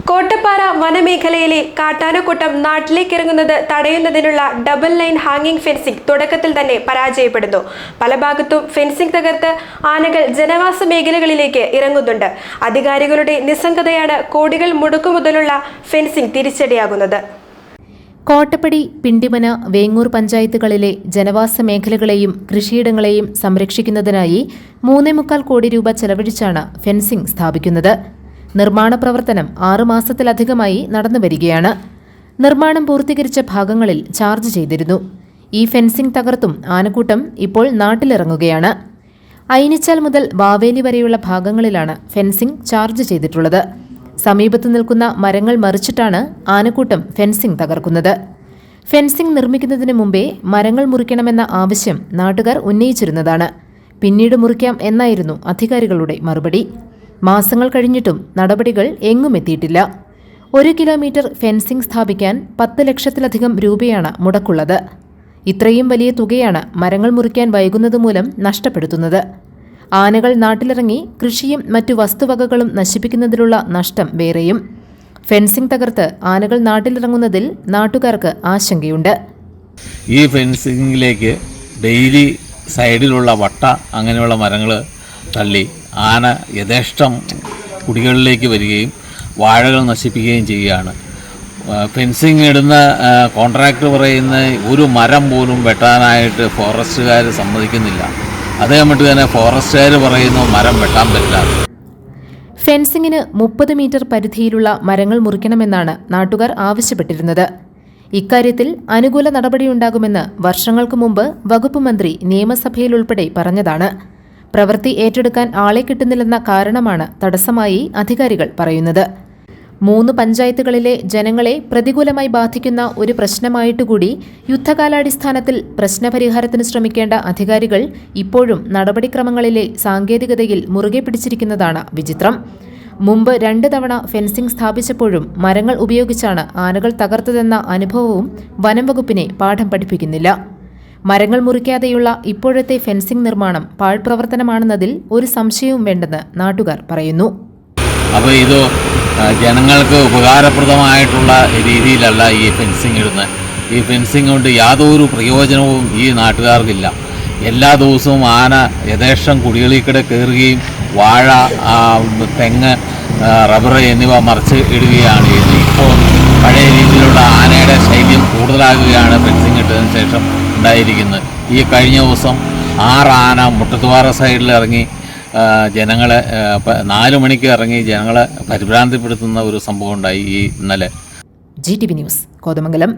കോട്ടപ്പാറ വനമേഖലയിലെ കാട്ടാനക്കൂട്ടം നാട്ടിലേക്കിറങ്ങുന്നത് തടയുന്നതിനുള്ള double line hanging fencing തുടക്കത്തിൽ തന്നെ പരാജയപ്പെടുന്നു. പല ഭാഗത്തും ഫെൻസിംഗ് തകർത്ത് ആനകൾ ജനവാസ മേഖലകളിലേക്ക് ഇറങ്ങുന്നുണ്ട്. അധികാരികളുടെ നിസ്സംഗതയാണ് കോടികൾ മുടക്കുമുതലുള്ള ഫെൻസിംഗ് തിരിച്ചടിയാകുന്നത്. കോട്ടപ്പടി, പിണ്ടിമന, വേങ്ങൂർ പഞ്ചായത്തുകളിലെ ജനവാസ മേഖലകളെയും കൃഷിയിടങ്ങളെയും സംരക്ഷിക്കുന്നതിനായി 3.25 കോടി രൂപ ചെലവഴിച്ചാണ് ഫെൻസിംഗ് സ്ഥാപിക്കുന്നത്. നിർമ്മാണ പ്രവർത്തനം 6 മാസത്തിലധികമായി നടന്നുവരികയാണ്. നിർമ്മാണം പൂർത്തീകരിച്ച ഭാഗങ്ങളിൽ ചാർജ് ചെയ്തിരുന്നു. ഈ ഫെൻസിംഗ് തകർത്തും ആനക്കൂട്ടം ഇപ്പോൾ നാട്ടിലിറങ്ങുകയാണ്. അയിനിച്ചാൽ മുതൽ വാവേലി വരെയുള്ള ഭാഗങ്ങളിലാണ് ഫെൻസിംഗ് ചാർജ് ചെയ്തിട്ടുള്ളത്. സമീപത്ത് നിൽക്കുന്ന മരങ്ങൾ മറിച്ചിട്ടാണ് ആനക്കൂട്ടം ഫെൻസിംഗ് തകർക്കുന്നത്. ഫെൻസിംഗ് നിർമ്മിക്കുന്നതിന് മുമ്പേ മരങ്ങൾ മുറിക്കണമെന്ന ആവശ്യം നാട്ടുകാർ ഉന്നയിച്ചിരുന്നതാണ്. പിന്നീട് മുറിക്കാം എന്നായിരുന്നു അധികാരികളുടെ മറുപടി. മാസങ്ങൾ കഴിഞ്ഞിട്ടും നടപടികൾ എങ്ങും എത്തിയിട്ടില്ല. 1 കിലോമീറ്റർ ഫെൻസിംഗ് സ്ഥാപിക്കാൻ 10 ലക്ഷത്തിലധികം രൂപയാണ് മുടക്കുള്ളത്. ഇത്രയും വലിയ തുകയാണ് മരങ്ങൾ മുറിക്കാൻ വൈകുന്നത് മൂലം നഷ്ടപ്പെടുത്തുന്നത്. ആനകൾ നാട്ടിലിറങ്ങി കൃഷിയും മറ്റു വസ്തുവകകളും നശിപ്പിക്കുന്നതിലുള്ള നഷ്ടം വേറെയും. ഫെൻസിംഗ് തകർത്ത് ആനകൾ നാട്ടിലിറങ്ങുന്നതിൽ നാട്ടുകാർക്ക് ആശങ്കയുണ്ട്. ഈ ഫെൻസിങ്ങിലേക്ക് ഡെയിലി സൈഡിലുള്ള വട്ട അങ്ങനെയുള്ള മരങ്ങൾ തള്ളി ആന യഥേഷ്ടം കുടികളിലേക്ക് വരികയും വാഴകൾ നശിപ്പിക്കുകയും ചെയ്യുകയാണ്. ഫെൻസിങ് ഇടുന്ന കോൺട്രാക്ടർ പറയുന്ന ഒരു മരം പോലും വെട്ടാനായിട്ട് ഫോറസ്റ്റുകാർ സമ്മതിക്കുന്നില്ല. അതേ മട്ട് തന്നെ ഫോറസ്റ്റുകാർ പറയുന്നു മരം വെട്ടാൻ പറ്റില്ല. ഫെൻസിങ്ങിന് 30 മീറ്റർ പരിധിയിലുള്ള മരങ്ങൾ മുറിക്കണമെന്നാണ് നാട്ടുകാർ ആവശ്യപ്പെട്ടിരുന്നത്. ഇക്കാര്യത്തിൽ അനുകൂല നടപടിയുണ്ടാകുമെന്ന് വർഷങ്ങൾക്ക് മുമ്പ് വകുപ്പ് മന്ത്രി നിയമസഭയിൽ ഉൾപ്പെടെ പറഞ്ഞതാണ്. പ്രവൃത്തി ഏറ്റെടുക്കാൻ ആളെ കിട്ടുന്നില്ലെന്ന കാരണമാണ് തടസ്സമായി അധികാരികൾ പറയുന്നത്. 3 പഞ്ചായത്തുകളിലെ ജനങ്ങളെ പ്രതികൂലമായി ബാധിക്കുന്ന ഒരു പ്രശ്നമായിട്ടുകൂടി യുദ്ധകാലാടിസ്ഥാനത്തിൽ പ്രശ്നപരിഹാരത്തിന് ശ്രമിക്കേണ്ട അധികാരികൾ ഇപ്പോഴും നടപടിക്രമങ്ങളിലെ സാങ്കേതികതയിൽ മുറുകെ പിടിച്ചിരിക്കുന്നതാണ് വിചിത്രം. മുമ്പ് 2 തവണ ഫെൻസിംഗ് സ്ഥാപിച്ചപ്പോഴും മരങ്ങൾ ഉപയോഗിച്ചാണ് ആനകൾ തകർത്തതെന്ന അനുഭവവും വനം വകുപ്പിനെ പാഠം പഠിപ്പിക്കുന്നില്ല. മരങ്ങൾ മുറിക്കാതെയുള്ള ഇപ്പോഴത്തെ ഫെൻസിംഗ് നിർമ്മാണം പാഴ്പ്രവർത്തനമാണെന്നതിൽ ഒരു സംശയവും വേണ്ടെന്ന് നാട്ടുകാർ പറയുന്നു. അപ്പോൾ ഇത് ജനങ്ങൾക്ക് ഉപകാരപ്രദമായിട്ടുള്ള രീതിയിലല്ല ഈ ഫെൻസിങ് ഇടുന്നത്. ഈ ഫെൻസിങ് കൊണ്ട് യാതൊരു പ്രയോജനവും ഈ നാട്ടുകാർക്കില്ല. എല്ലാ ദിവസവും ആന യഥേഷ്ടം കുടികളിൽക്കിടെ കയറുകയും വാഴ, തെങ്ങ്, റബ്ബർ എന്നിവ മറിച്ച് ഇടുകയാണ് ചെയ്യുന്നത്. ഇപ്പോൾ പഴയ രീതിയിലുള്ള ആനയുടെ ശല്യം കൂടുതലാകുകയാണ് ഫെൻസിങ് ഇട്ടതിന് ശേഷം ഉണ്ടായിരിക്കുന്നത്. ഈ കഴിഞ്ഞ ദിവസം 6 ആന മുട്ടത്തുപാറ സൈഡിൽ ഇറങ്ങി ജനങ്ങളെ 4 മണിക്ക് ഇറങ്ങി ജനങ്ങളെ പരിഭ്രാന്തിപ്പെടുത്തുന്ന ഒരു സംഭവം ഉണ്ടായി ഇന്നലെ. GTV news, Kothamangalam.